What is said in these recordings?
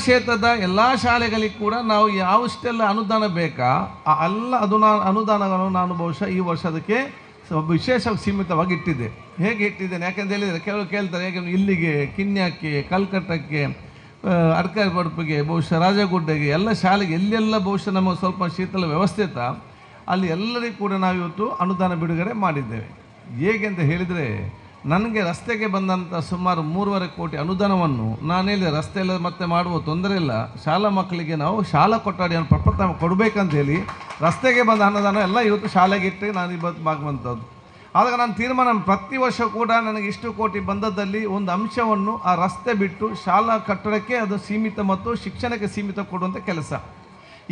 ಕ್ಷೇತ್ರದ ಎಲ್ಲ ಶಾಲೆಗಳಿಗೆ ಕೂಡ ನಾವು ಯಾವಷ್ಟೆಲ್ಲ ಅನುದಾನ ಬೇಕಾ ಆ ಎಲ್ಲ ಅನುದಾನಗಳನ್ನು ನಾನು ಬಹುಶಃ ಈ ವರ್ಷದಕ್ಕೆ ವಿಶೇಷ ಸೀಮಿತವಾಗಿ ಇಟ್ಟಿದ್ದೆ. ಹೇಗೆ ಇಟ್ಟಿದ್ದೇನೆ ಯಾಕೆಂತ ಹೇಳಿದರೆ ಕೆಲವರು ಕೇಳ್ತಾರೆ, ಯಾಕೆಂದರೆ ಇಲ್ಲಿಗೆ, ಕಿನ್ಯಾಕ್ಕೆ, ಕಲ್ಕಟ್ಟಕ್ಕೆ, ಅರ್ಕಾರಿ ಬಡಪಿಗೆ, ಬಹುಶಃ ರಾಜಗುಡ್ಡೆಗೆ ಎಲ್ಲ ಶಾಲೆಗೆ ಎಲ್ಲೆಲ್ಲ ಬಹುಶಃ ನಮಗೆ ಸ್ವಲ್ಪ ಶೀತಲ ವ್ಯವಸ್ಥೆ ಇತ್ತ ಅಲ್ಲಿ ಎಲ್ಲರಿಗೂ ಕೂಡ ನಾವು ಇವತ್ತು ಅನುದಾನ ಬಿಡುಗಡೆ ಮಾಡಿದ್ದೇವೆ. ಹೇಗೆ ಅಂತ ಹೇಳಿದರೆ, ನನಗೆ ರಸ್ತೆಗೆ ಬಂದಂಥ ಸುಮಾರು 3.5 ಕೋಟಿ ಅನುದಾನವನ್ನು ನಾನು ಹೇಳಿದೆ, ರಸ್ತೆ ಎಲ್ಲ ಮತ್ತೆ ಮಾಡುವ ತೊಂದರೆ ಇಲ್ಲ, ಶಾಲಾ ಮಕ್ಕಳಿಗೆ ನಾವು ಶಾಲಾ ಕೊಠಡಿಯನ್ನು ಪ್ರಪ್ರಥಮ ಕೊಡಬೇಕಂತೇಳಿ ರಸ್ತೆಗೆ ಬಂದ ಅನುದಾನ ಎಲ್ಲ ಇವತ್ತು ಶಾಲೆಗೆ ಇಟ್ಟು ನಾನು ಇವತ್ತು ಆಗುವಂಥದ್ದು. ಆದಾಗ ನಾನು ತೀರ್ಮಾನ, ಪ್ರತಿ ವರ್ಷ ಕೂಡ ನನಗೆ ಇಷ್ಟು ಕೋಟಿ ಬಂದದ್ದಲ್ಲಿ ಒಂದು ಅಂಶವನ್ನು ಆ ರಸ್ತೆ ಬಿಟ್ಟು ಶಾಲಾ ಕಟ್ಟಡಕ್ಕೆ ಅದು ಸೀಮಿತ ಮತ್ತು ಶಿಕ್ಷಣಕ್ಕೆ ಸೀಮಿತ ಕೊಡುವಂಥ ಕೆಲಸ.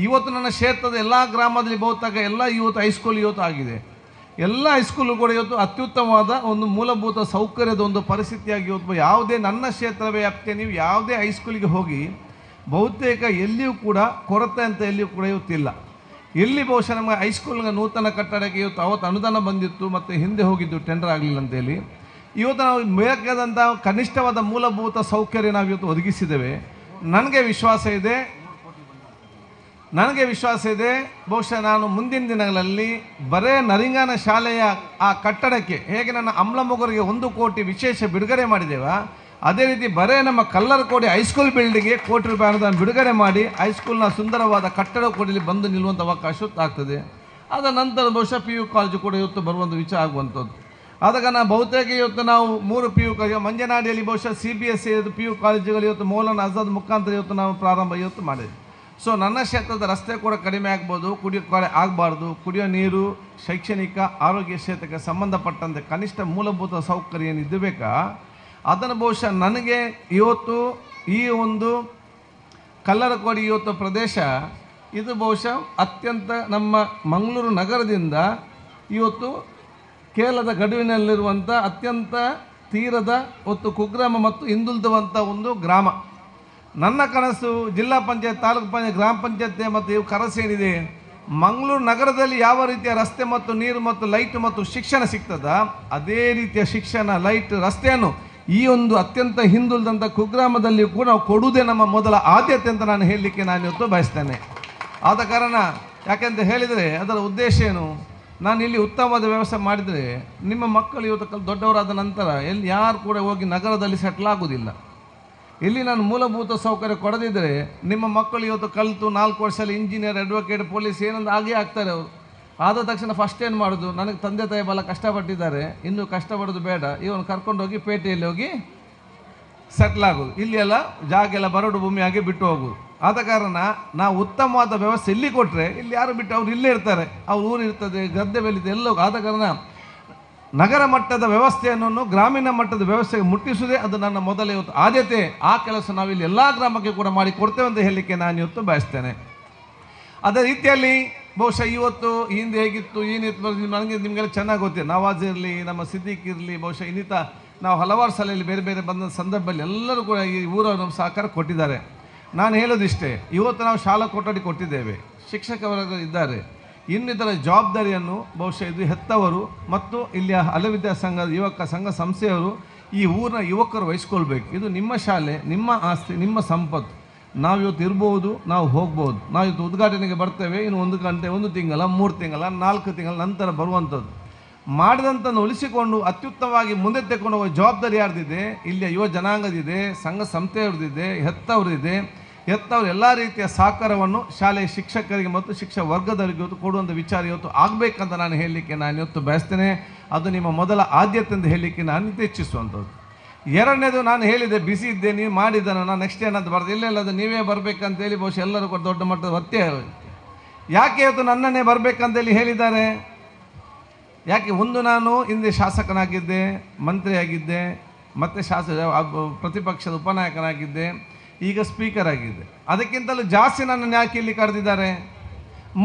ಇವತ್ತು ನನ್ನ ಕ್ಷೇತ್ರದ ಎಲ್ಲ ಗ್ರಾಮದಲ್ಲಿ ಬಹುತೇಕ ಎಲ್ಲ ಇವತ್ತು ಹೈಸ್ಕೂಲ್ ಇವತ್ತು ಆಗಿದೆ. ಎಲ್ಲ ಹೈಸ್ಕೂಲು ಕೂಡ ಇವತ್ತು ಅತ್ಯುತ್ತಮವಾದ ಒಂದು ಮೂಲಭೂತ ಸೌಕರ್ಯದ ಒಂದು ಪರಿಸ್ಥಿತಿಯಾಗಿ ಇವತ್ತು ಯಾವುದೇ ನನ್ನ ಕ್ಷೇತ್ರ ವ್ಯಾಪ್ತಿಯ ನೀವು ಯಾವುದೇ ಹೈಸ್ಕೂಲಿಗೆ ಹೋಗಿ ಬಹುತೇಕ ಎಲ್ಲಿಯೂ ಕೂಡ ಕೊರತೆ ಅಂತ ಎಲ್ಲಿಯೂ ಕೂಡ ಇವತ್ತಿಲ್ಲ. ಎಲ್ಲಿ ಬಹುಶಃ ನಮಗೆ ಹೈಸ್ಕೂಲ್ಗೆ ನೂತನ ಕಟ್ಟಡಕ್ಕೆ ಇವತ್ತು ಅವತ್ತು ಅನುದಾನ ಬಂದಿತ್ತು ಮತ್ತು ಹಿಂದೆ ಹೋಗಿದ್ದು ಟೆಂಡರ್ ಆಗಲಿಲ್ಲ ಅಂತೇಳಿ ಇವತ್ತು ನಾವು ಬೇಕಾದಂಥ ಕನಿಷ್ಠವಾದ ಮೂಲಭೂತ ಸೌಕರ್ಯ ನಾವು ಇವತ್ತು ಒದಗಿಸಿದ್ದೇವೆ. ನನಗೆ ವಿಶ್ವಾಸ ಇದೆ ಬಹುಶಃ ನಾನು ಮುಂದಿನ ದಿನಗಳಲ್ಲಿ ಬರೇ ನರಿಂಗಾನ ಶಾಲೆಯ ಆ ಕಟ್ಟಡಕ್ಕೆ ಹೇಗೆ ನನ್ನ ಅಮ್ಲಮೊಗರಿಗೆ 1 ಕೋಟಿ ವಿಶೇಷ ಬಿಡುಗಡೆ ಮಾಡಿದ್ದೇವ, ಅದೇ ರೀತಿ ಬರೇ ನಮ್ಮ ಕಲ್ಲರಕೋಟೆ ಹೈಸ್ಕೂಲ್ ಬಿಲ್ಡಿಂಗ್ಗೆ ₹1 ಕೋಟಿ ಅನುದಾನ ಬಿಡುಗಡೆ ಮಾಡಿ ಹೈಸ್ಕೂಲ್ನ ಸುಂದರವಾದ ಕಟ್ಟಡ ಕೊಡಲಿ ಬಂದು ನಿಲ್ಲುವಂಥ ಅವಕಾಶ ಆಗ್ತದೆ. ಅದರ ನಂತರ ಬಹುಶಃ PU ಕಾಲೇಜು ಕೂಡ ಇವತ್ತು ಬರುವಂಥ ವಿಚಾರ ಆಗುವಂಥದ್ದು. ಆದಾಗ ನಾವು ಬಹುತೇಕ ಇವತ್ತು ನಾವು 3 PU ಕಾಲೇಜು ಮಂಜನಾಡಿಯಲ್ಲಿ ಬಹುಶಃ CBSE PU ಕಾಲೇಜುಗಳು ಇವತ್ತು ಮೌಲಾನಾ ಆಜಾದ್ ಮುಖಾಂತರ ಇವತ್ತು ನಾವು ಪ್ರಾರಂಭ ಇವತ್ತು ಮಾಡಿದ್ವಿ. ಸೊ ನನ್ನ ಕ್ಷೇತ್ರದ ರಸ್ತೆ ಕೂಡ ಕಡಿಮೆ ಆಗ್ಬೋದು, ಆಗಬಾರ್ದು, ಕುಡಿಯೋ ನೀರು, ಶೈಕ್ಷಣಿಕ, ಆರೋಗ್ಯ ಕ್ಷೇತ್ರಕ್ಕೆ ಸಂಬಂಧಪಟ್ಟಂತೆ ಕನಿಷ್ಠ ಮೂಲಭೂತ ಸೌಕರ್ಯ ಏನಿದ್ದು ಬೇಕಾ ಅದನ್ನು ಬಹುಶಃ ನನಗೆ ಇವತ್ತು ಈ ಒಂದು ಕಲ್ಲರಕೋಡಿ ಇವತ್ತು ಪ್ರದೇಶ ಇದು ಬಹುಶಃ ಅತ್ಯಂತ ನಮ್ಮ ಮಂಗಳೂರು ನಗರದಿಂದ ಇವತ್ತು ಕೇರಳದ ಗಡುವಿನಲ್ಲಿರುವಂಥ ಅತ್ಯಂತ ತೀರದ ಒತ್ತು ಕುಗ್ರಾಮ ಮತ್ತು ಹಿಂದುಳಿದಂಥ ಒಂದು ಗ್ರಾಮ. ನನ್ನ ಕನಸು ಜಿಲ್ಲಾ ಪಂಚಾಯತ್, ತಾಲೂಕು ಪಂಚಾಯತ್, ಗ್ರಾಮ ಪಂಚಾಯತ್ ಮತ್ತು ಇವು ಕನಸು ಏನಿದೆ, ಮಂಗಳೂರು ನಗರದಲ್ಲಿ ಯಾವ ರೀತಿಯ ರಸ್ತೆ ಮತ್ತು ನೀರು ಮತ್ತು ಲೈಟ್ ಮತ್ತು ಶಿಕ್ಷಣ ಸಿಗ್ತದ ಅದೇ ರೀತಿಯ ಶಿಕ್ಷಣ, ಲೈಟ್, ರಸ್ತೆಯನ್ನು ಈ ಒಂದು ಅತ್ಯಂತ ಹಿಂದುಳಿದಂಥ ಕುಗ್ರಾಮದಲ್ಲಿ ಕೂಡ ನಾವು ಕೊಡುವುದೇ ನಮ್ಮ ಮೊದಲ ಆದ್ಯತೆ ಅಂತ ನಾನು ಹೇಳಲಿಕ್ಕೆ ನಾನು ಇವತ್ತು ಬಯಸ್ತೇನೆ. ಆದ ಕಾರಣ ಯಾಕೆಂತ ಹೇಳಿದರೆ ಅದರ ಉದ್ದೇಶ ಏನು, ನಾನು ಇಲ್ಲಿ ಉತ್ತಮವಾದ ವ್ಯವಸ್ಥೆ ಮಾಡಿದರೆ ನಿಮ್ಮ ಮಕ್ಕಳು ಇವತ್ತು ದೊಡ್ಡವರಾದ ನಂತರ ಎಲ್ಲಿ ಯಾರು ಕೂಡ ಹೋಗಿ ನಗರದಲ್ಲಿ ಸೆಟ್ಲ್ ಆಗೋದಿಲ್ಲ. ಇಲ್ಲಿ ನಾನು ಮೂಲಭೂತ ಸೌಕರ್ಯ ಕೊಡದಿದ್ದರೆ ನಿಮ್ಮ ಮಕ್ಕಳು ಇವತ್ತು ಕಲಿತು 4 ವರ್ಷದಲ್ಲಿ ಇಂಜಿನಿಯರ್, ಅಡ್ವೊಕೇಟ್, ಪೊಲೀಸ್ ಏನಂದು ಆಗೇ ಆಗ್ತಾರೆ. ಅವರು ಆದ ತಕ್ಷಣ ಫಸ್ಟ್ ಏನು ಮಾಡೋದು, ನನಗೆ ತಂದೆ ತಾಯಿ ಬಹಳ ಕಷ್ಟಪಟ್ಟಿದ್ದಾರೆ, ಇನ್ನೂ ಕಷ್ಟಪಡೋದು ಬೇಡ, ಇವನು ಕರ್ಕೊಂಡೋಗಿ ಪೇಟೆಯಲ್ಲಿ ಹೋಗಿ ಸೆಟ್ಲ್ ಆಗೋದು, ಇಲ್ಲಿ ಎಲ್ಲ ಜಾಗ ಎಲ್ಲ ಬರಡು ಭೂಮಿಯಾಗಿ ಬಿಟ್ಟು ಹೋಗೋದು. ಆದ ಕಾರಣ ನಾವು ಉತ್ತಮವಾದ ವ್ಯವಸ್ಥೆ ಇಲ್ಲಿ ಕೊಟ್ಟರೆ ಇಲ್ಲಿ ಯಾರು ಬಿಟ್ಟು ಅವ್ರು ಇಲ್ಲೇ ಇರ್ತಾರೆ, ಅವ್ರ ಊರು ಇರ್ತದೆ, ಗದ್ದೆ ಬೆಳೀತದೆ ಎಲ್ಲೋ. ಆದ ಕಾರಣ ನಗರ ಮಟ್ಟದ ವ್ಯವಸ್ಥೆಯನ್ನು ಗ್ರಾಮೀಣ ಮಟ್ಟದ ವ್ಯವಸ್ಥೆಗೆ ಮುಟ್ಟಿಸುವುದೇ ಅದು ನನ್ನ ಮೊದಲ ಇವತ್ತು ಆದ್ಯತೆ. ಆ ಕೆಲಸ ನಾವು ಇಲ್ಲಿ ಎಲ್ಲ ಗ್ರಾಮಕ್ಕೆ ಕೂಡ ಮಾಡಿ ಕೊಡ್ತೇವೆ ಅಂತ ಹೇಳಲಿಕ್ಕೆ ನಾನು ಇವತ್ತು ಬಯಸ್ತೇನೆ. ಅದೇ ರೀತಿಯಲ್ಲಿ ಬಹುಶಃ ಇವತ್ತು ಹಿಂದೆ ಹೇಗಿತ್ತು ಏನಿತ್ತು ನನಗೆ ನಿಮಗೆಲ್ಲ ಚೆನ್ನಾಗಿ ಗೊತ್ತಿದೆ. ನವಾಜ್ ಇರಲಿ, ನಮ್ಮ ಸಿದ್ದಿಕ್ ಇರಲಿ, ಬಹುಶಃ ಇನ್ನಿತ ನಾವು ಹಲವಾರು ಸಲ ಇಲ್ಲಿ ಬೇರೆ ಬೇರೆ ಬಂದ ಸಂದರ್ಭದಲ್ಲಿ ಎಲ್ಲರೂ ಕೂಡ ಈ ಊರ ನಮ್ಮ ಸಹಕಾರ ಕೊಟ್ಟಿದ್ದಾರೆ. ನಾನು ಹೇಳೋದಿಷ್ಟೇ, ಇವತ್ತು ನಾವು ಶಾಲಾ ಕೊಠಡಿ ಕೊಟ್ಟಿದ್ದೇವೆ, ಶಿಕ್ಷಕ ವರ್ಗ ಇದ್ದಾರೆ, ಇನ್ನಿತರ ಜವಾಬ್ದಾರಿಯನ್ನು ಬಹುಶಃ ಇದು ಹೆತ್ತವರು ಮತ್ತು ಇಲ್ಲಿಯ ಹಲವಿದ್ಯಾ ಸಂಘದ ಯುವಕ ಸಂಘ ಸಂಸ್ಥೆಯವರು ಈ ಊರಿನ ಯುವಕರು ವಹಿಸ್ಕೊಳ್ಬೇಕು. ಇದು ನಿಮ್ಮ ಶಾಲೆ, ನಿಮ್ಮ ಆಸ್ತಿ, ನಿಮ್ಮ ಸಂಪತ್ತು. ನಾವು ಇವತ್ತು ಇರ್ಬೋದು, ನಾವು ಹೋಗ್ಬೋದು. ನಾವು ಇವತ್ತು ಉದ್ಘಾಟನೆಗೆ ಬರ್ತೇವೆ, ಇನ್ನು 1 ಗಂಟೆ, 1 ತಿಂಗಳ, 3 ತಿಂಗಳ, 4 ತಿಂಗಳ ನಂತರ ಬರುವಂಥದ್ದು. ಮಾಡಿದಂಥನ್ನು ಉಳಿಸಿಕೊಂಡು ಅತ್ಯುತ್ತಮವಾಗಿ ಮುಂದೆ ತೆಕ್ಕೊಂಡು ಹೋಗೋ ಜವಾಬ್ದಾರಿ ಯಾರ್ದಿದೆ, ಇಲ್ಲಿಯ ಯುವ ಜನಾಂಗದಿದೆ, ಸಂಘ ಸಂಸ್ಥೆಯವ್ರದ್ದಿದೆ, ಹೆತ್ತವ್ರದಿದೆ. ಹೆತ್ತವರು ಎಲ್ಲ ರೀತಿಯ ಸಹಕಾರವನ್ನು ಶಾಲೆಯ ಶಿಕ್ಷಕರಿಗೆ ಮತ್ತು ಶಿಕ್ಷಕ ವರ್ಗದವರಿಗೆ ಇವತ್ತು ಕೊಡುವಂಥ ವಿಚಾರ ಇವತ್ತು ಆಗಬೇಕಂತ ನಾನು ಹೇಳಲಿಕ್ಕೆ ನಾನು ಇವತ್ತು ಬಯಸ್ತೇನೆ. ಅದು ನಿಮ್ಮ ಮೊದಲ ಆದ್ಯತೆ ಅಂತ ಹೇಳಲಿಕ್ಕೆ ನಾನು ಇಚ್ಛಿಸುವಂಥದ್ದು. ಎರಡನೇದು, ನಾನು ಹೇಳಿದೆ ಬಿಸಿ ಇದ್ದೆ, ನೀವು ಮಾಡಿದ್ದಾನೆ, ನಾನು ನೆಕ್ಸ್ಟ್ ಏನಾದ್ರು ಬರೋದು ಇಲ್ಲ, ಅದು ನೀವೇ ಬರಬೇಕಂತೇಳಿ ಬಹುಶಃ ಎಲ್ಲರೂ ಕೂಡ ದೊಡ್ಡ ಮಟ್ಟದ ಒತ್ತೆ. ಯಾಕೆ ಇವತ್ತು ನನ್ನನ್ನೇ ಬರಬೇಕಂತೇಳಿ ಹೇಳಿದ್ದಾರೆ? ಯಾಕೆ, ಒಂದು ನಾನು ಹಿಂದೆ ಶಾಸಕನಾಗಿದ್ದೆ, ಮಂತ್ರಿಯಾಗಿದ್ದೆ, ಮತ್ತು ಪ್ರತಿಪಕ್ಷದ ಉಪನಾಯಕನಾಗಿದ್ದೆ, ಈಗ ಸ್ಪೀಕರ್ ಆಗಿದೆ. ಅದಕ್ಕಿಂತಲೂ ಜಾಸ್ತಿ ನನ್ನನ್ನು ಯಾಕೆ ಇಲ್ಲಿ ಕರೆದಿದ್ದಾರೆ?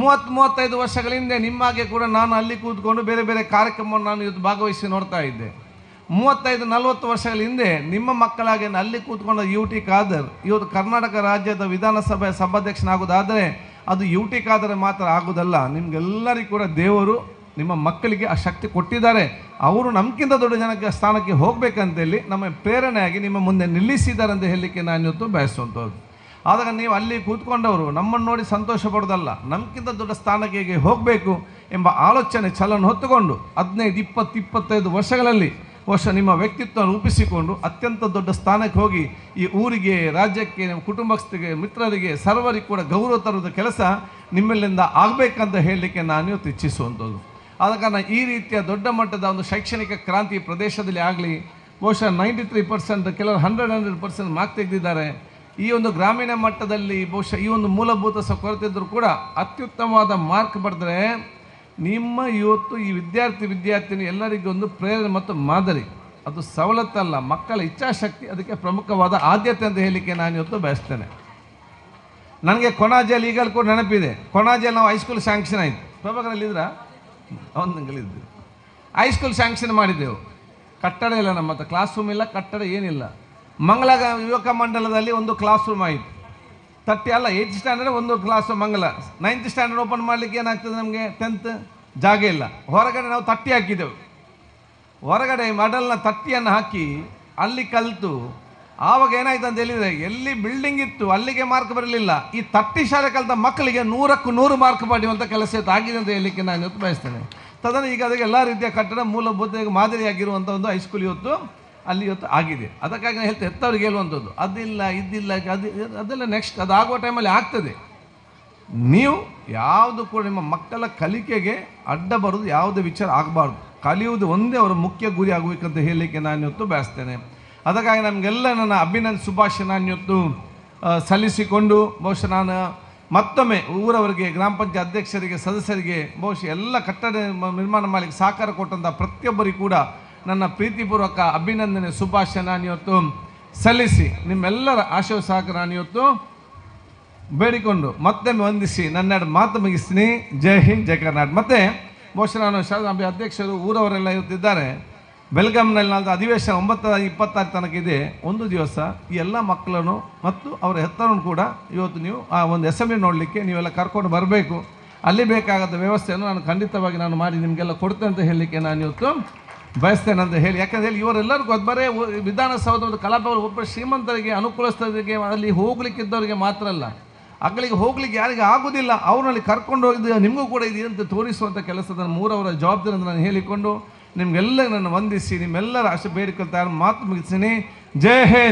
30-35 ವರ್ಷಗಳ ಹಿಂದೆ ನಿಮ್ಮಾಗೆ ಕೂಡ ನಾನು ಅಲ್ಲಿ ಕೂತ್ಕೊಂಡು ಬೇರೆ ಬೇರೆ ಕಾರ್ಯಕ್ರಮವನ್ನು ನಾನು ಇವತ್ತು ಭಾಗವಹಿಸಿ ನೋಡ್ತಾ ಇದ್ದೆ. 35-40 ವರ್ಷಗಳ ಹಿಂದೆ ನಿಮ್ಮ ಮಕ್ಕಳಾಗಿ ಅಲ್ಲಿ ಕೂತ್ಕೊಂಡ UT ಖಾದರ್ ಇವತ್ತು ಕರ್ನಾಟಕ ರಾಜ್ಯದ ವಿಧಾನಸಭೆ ಸಭಾಧ್ಯಕ್ಷನಾಗೋದಾದರೆ ಅದು UT ಖಾದರ್ ಮಾತ್ರ ಆಗೋದಲ್ಲ, ನಿಮಗೆಲ್ಲರಿಗೂ ಕೂಡ ದೇವರು ನಿಮ್ಮ ಮಕ್ಕಳಿಗೆ ಆ ಶಕ್ತಿ ಕೊಟ್ಟಿದ್ದಾರೆ. ಅವರು ನಮಗಿಂತ ದೊಡ್ಡ ಜನಕ್ಕೆ ಸ್ಥಾನಕ್ಕೆ ಹೋಗಬೇಕಂತೇಳಿ ನಮ್ಮ ಪ್ರೇರಣೆಯಾಗಿ ನಿಮ್ಮ ಮುಂದೆ ನಿಲ್ಲಿಸಿದ್ದಾರೆ ಅಂತ ಹೇಳಲಿಕ್ಕೆ ನಾನು ಇವತ್ತು ಬಯಸುವಂಥದ್ದು. ಆದಾಗ ನೀವು ಅಲ್ಲಿ ಕೂತ್ಕೊಂಡವರು ನಮ್ಮನ್ನು ನೋಡಿ ಸಂತೋಷ ಪಡೋದಲ್ಲ, ನಮಗಿಂತ ದೊಡ್ಡ ಸ್ಥಾನಕ್ಕೆ ಹೇಗೆ ಹೋಗಬೇಕು ಎಂಬ ಆಲೋಚನೆ ಛಲನ ಹೊತ್ತುಕೊಂಡು 15, 20, 25 ವರ್ಷಗಳಲ್ಲಿ ನಿಮ್ಮ ವ್ಯಕ್ತಿತ್ವ ರೂಪಿಸಿಕೊಂಡು ಅತ್ಯಂತ ದೊಡ್ಡ ಸ್ಥಾನಕ್ಕೆ ಹೋಗಿ ಈ ಊರಿಗೆ, ರಾಜ್ಯಕ್ಕೆ, ನಿಮ್ಮ ಕುಟುಂಬಸ್ಥರಿಗೆ, ಮಿತ್ರರಿಗೆ, ಸರ್ವರಿಗೆ ಕೂಡ ಗೌರವ ತರುವುದ ಕೆಲಸ ನಿಮ್ಮೆಲ್ಲಿಂದ ಆಗಬೇಕಂತ ಹೇಳಲಿಕ್ಕೆ ನಾನು ಇವತ್ತು ಇಚ್ಛಿಸುವಂಥದ್ದು. ಆದ ಕಾರಣ ಈ ರೀತಿಯ ದೊಡ್ಡ ಮಟ್ಟದ ಒಂದು ಶೈಕ್ಷಣಿಕ ಕ್ರಾಂತಿ ಪ್ರದೇಶದಲ್ಲಿ ಆಗಲಿ, ಬಹುಶಃ 93%, ಕೆಲವರು 100% ಮಾರ್ಕ್ ತೆಗೆದಿದ್ದಾರೆ. ಈ ಒಂದು ಗ್ರಾಮೀಣ ಮಟ್ಟದಲ್ಲಿ ಬಹುಶಃ ಈ ಒಂದು ಮೂಲಭೂತ ಕೊರತೆ ಇದ್ದರೂ ಕೂಡ ಅತ್ಯುತ್ತಮವಾದ ಮಾರ್ಕ್ ಪಡೆದರೆ ನಿಮ್ಮ ಇವತ್ತು ಈ ವಿದ್ಯಾರ್ಥಿನಿ ಎಲ್ಲರಿಗೂ ಒಂದು ಪ್ರೇರಣೆ ಮತ್ತು ಮಾದರಿ. ಅದು ಸವಲತ್ತಲ್ಲ, ಮಕ್ಕಳ ಇಚ್ಛಾಶಕ್ತಿ ಅದಕ್ಕೆ ಪ್ರಮುಖವಾದ ಆದ್ಯತೆ ಅಂತ ಹೇಳಲಿಕ್ಕೆ ನಾನು ಇವತ್ತು ಬಯಸ್ತೇನೆ. ನನಗೆ ಕೊಣಾಜೆಯಲ್ಲಿ ಈಗಲೂ ಕೂಡ ನೆನಪಿದೆ. ಕೊಣಾಜೆಯಲ್ಲಿ ನಾವು ಹೈಸ್ಕೂಲ್ ಸ್ಯಾಂಕ್ಷನ್ ಆಯಿತು. ಪ್ರಭಾಕರಲ್ಲಿದ್ರಾ? ಒಂದಂಗಲಿದ್ದು ಹೈಸ್ಕೂಲ್ ಸ್ಯಾಂಕ್ಷನ್ ಮಾಡಿದ್ದೆವು. ಕಟ್ಟಡ ಇಲ್ಲ, ನಮ್ಮ ಹತ್ರ ಕ್ಲಾಸ್ ರೂಮ್ ಇಲ್ಲ, ಕಟ್ಟಡ ಏನಿಲ್ಲ. ಮಂಗಳ ಯುವಕ ಮಂಡಲದಲ್ಲಿ ಒಂದು ಕ್ಲಾಸ್ ರೂಮ್ ಆಯಿತು. 8th ಸ್ಟ್ಯಾಂಡರ್ಡ್ ಒಂದು ಕ್ಲಾಸ್ ಮಂಗಲ. 9th ಸ್ಟ್ಯಾಂಡರ್ಡ್ ಓಪನ್ ಮಾಡಲಿಕ್ಕೆ ಏನಾಗ್ತದೆ ನಮಗೆ? 10th ಜಾಗ ಇಲ್ಲ. ಹೊರಗಡೆ ನಾವು ತಟ್ಟಿ ಹಾಕಿದ್ದೆವು. ಹೊರಗಡೆ ಮಡಲ್ನ ತಟ್ಟಿಯನ್ನು ಹಾಕಿ ಅಲ್ಲಿ ಕಲಿತು ಆವಾಗ ಏನಾಯ್ತು ಅಂತ ಹೇಳಿದರೆ, ಎಲ್ಲಿ ಬಿಲ್ಡಿಂಗ್ ಇತ್ತು ಅಲ್ಲಿಗೆ ಮಾರ್ಕ್ ಬರಲಿಲ್ಲ. ಈ ತಟ್ಟಿ ಶಾಲೆ ಕಲಿತ ಮಕ್ಕಳಿಗೆ 100ಕ್ಕೆ 100 ಮಾರ್ಕ್ ಪಡೆಯುವಂಥ ಕೆಲಸ ಇವತ್ತು ಆಗಿದೆ ಅಂತ ಹೇಳಲಿಕ್ಕೆ ನಾನು ಇವತ್ತು ಬಯಸ್ತೇನೆ. ತದನ ಈಗ ಅದಕ್ಕೆ ಎಲ್ಲ ರೀತಿಯ ಕಟ್ಟಡ ಮೂಲಭೂತ ಮಾದರಿಯಾಗಿರುವಂಥ ಒಂದು ಹೈಸ್ಕೂಲ್ ಇವತ್ತು ಅಲ್ಲಿ ಇವತ್ತು ಆಗಿದೆ. ಅದಕ್ಕಾಗಿ ನಾನು ಹೇಳ್ತೇನೆ, ಹೆತ್ತವ್ರಿಗೆ ಹೇಳುವಂಥದ್ದು ಅದಿಲ್ಲ ಇದಿಲ್ಲ ಅದೆಲ್ಲ ನೆಕ್ಸ್ಟ್ ಅದಾಗುವ ಟೈಮಲ್ಲಿ ಆಗ್ತದೆ. ನೀವು ಯಾವುದು ಕೂಡ ನಿಮ್ಮ ಮಕ್ಕಳ ಕಲಿಕೆಗೆ ಅಡ್ಡ ಬರೋದು ಯಾವುದೇ ವಿಚಾರ ಆಗಬಾರ್ದು. ಕಲಿಯುವುದು ಒಂದೇ ಅವರ ಮುಖ್ಯ ಗುರಿ ಆಗಬೇಕಂತ ಹೇಳಲಿಕ್ಕೆ ನಾನು ಇವತ್ತು ಬಯಸ್ತೇನೆ. ಅದಕ್ಕಾಗಿ ನಮಗೆಲ್ಲ ನನ್ನ ಅಭಿನಂದನೆ ಶುಭಾಶಯ ನಾನು ಇವತ್ತು ಸಲ್ಲಿಸಿಕೊಂಡು, ಬಹುಶಃ ನಾನು ಮತ್ತೊಮ್ಮೆ ಊರವರಿಗೆ, ಗ್ರಾಮ ಪಂಚಾಯತ್ ಅಧ್ಯಕ್ಷರಿಗೆ, ಸದಸ್ಯರಿಗೆ, ಬಹುಶಃ ಎಲ್ಲ ಕಟ್ಟಡ ನಿರ್ಮಾಣ ಮಾಡಲಿಕ್ಕೆ ಸಹಕಾರ ಕೊಟ್ಟಂಥ ಪ್ರತಿಯೊಬ್ಬರಿಗೂ ಕೂಡ ನನ್ನ ಪ್ರೀತಿಪೂರ್ವಕ ಅಭಿನಂದನೆ ಶುಭಾಶಯ ನಾನು ಇವತ್ತು ಸಲ್ಲಿಸಿ, ನಿಮ್ಮೆಲ್ಲರ ಆಶೀರ್ವಾದ ಸಹಕಾರ ನಾನು ಇವತ್ತು ಬೇಡಿಕೊಂಡು ಮತ್ತೊಮ್ಮೆ ವಂದಿಸಿ ನನ್ನೆರಡು ಮಾತು ಮುಗಿಸ್ತೀನಿ. ಜೈ ಹಿಂದ್, ಜೈ ಕರ್ನಾಟಕ. ಮತ್ತು ಬಹುಶಃ ನಾನು ಶಾಸನ ಅಧ್ಯಕ್ಷರು ಊರವರೆಲ್ಲ ಇವತ್ತಿದ್ದಾರೆ. ಬೆಲ್ಗಾಮ್ನಲ್ಲಿ ನಾಲ್ಕು ಅಧಿವೇಶನ 9-26 ತನಕ ಇದೆ. ಒಂದು ದಿವಸ ಈ ಎಲ್ಲ ಮಕ್ಕಳನ್ನು ಮತ್ತು ಅವರ ಹೆತ್ತರನ್ನು ಕೂಡ ಇವತ್ತು ನೀವು ಆ ಒಂದು ಅಸೆಂಬ್ಲಿ ನೋಡಲಿಕ್ಕೆ ನೀವೆಲ್ಲ ಕರ್ಕೊಂಡು ಬರಬೇಕು. ಅಲ್ಲಿ ಬೇಕಾದ ವ್ಯವಸ್ಥೆಯನ್ನು ನಾನು ಖಂಡಿತವಾಗಿ ನಾನು ಮಾಡಿ ನಿಮಗೆಲ್ಲ ಕೊಡ್ತೇನೆ ಅಂತ ಹೇಳಲಿಕ್ಕೆ ನಾನು ಇವತ್ತು ಬಯಸ್ತೇನೆ ಅಂತ ಹೇಳಿ. ಯಾಕಂದರೆ ಹೇಳಿ ಇವರೆಲ್ಲರಿಗೂ ಅದು ಬರೇ ವಿಧಾನಸೌಧ ಒಂದು ಕಲಾಪಗಳು ಒಬ್ಬರು ಶ್ರೀಮಂತರಿಗೆ, ಅನುಕೂಲಸ್ಥರಿಗೆ, ಅಲ್ಲಿ ಹೋಗ್ಲಿಕ್ಕಿದ್ದವರಿಗೆ ಮಾತ್ರ ಅಲ್ಲ, ಅಲ್ಲಿಗೆ ಹೋಗ್ಲಿಕ್ಕೆ ಯಾರಿಗೆ ಆಗೋದಿಲ್ಲ ಅವ್ರಲ್ಲಿ ಕರ್ಕೊಂಡು ಹೋಗಿದ್ದು ನಿಮಗೂ ಕೂಡ ಇದೆ ಅಂತ ತೋರಿಸುವಂಥ ಕೆಲಸದ ಮೂರವರ ಜವಾಬ್ದಾರಿ ಅಂತ ನಾನು ಹೇಳಿಕೊಂಡು ನಿಮಗೆಲ್ಲ ನನ್ನ ವಂದಿಸಿ ನಿಮ್ಮೆಲ್ಲರ ಆಶೆ ಬೇಡಿಕೊಳ್ತಾ ಮಾತು ಮುಗಿಸ್ತೀನಿ. ಜೈ ಹಿಂದ್.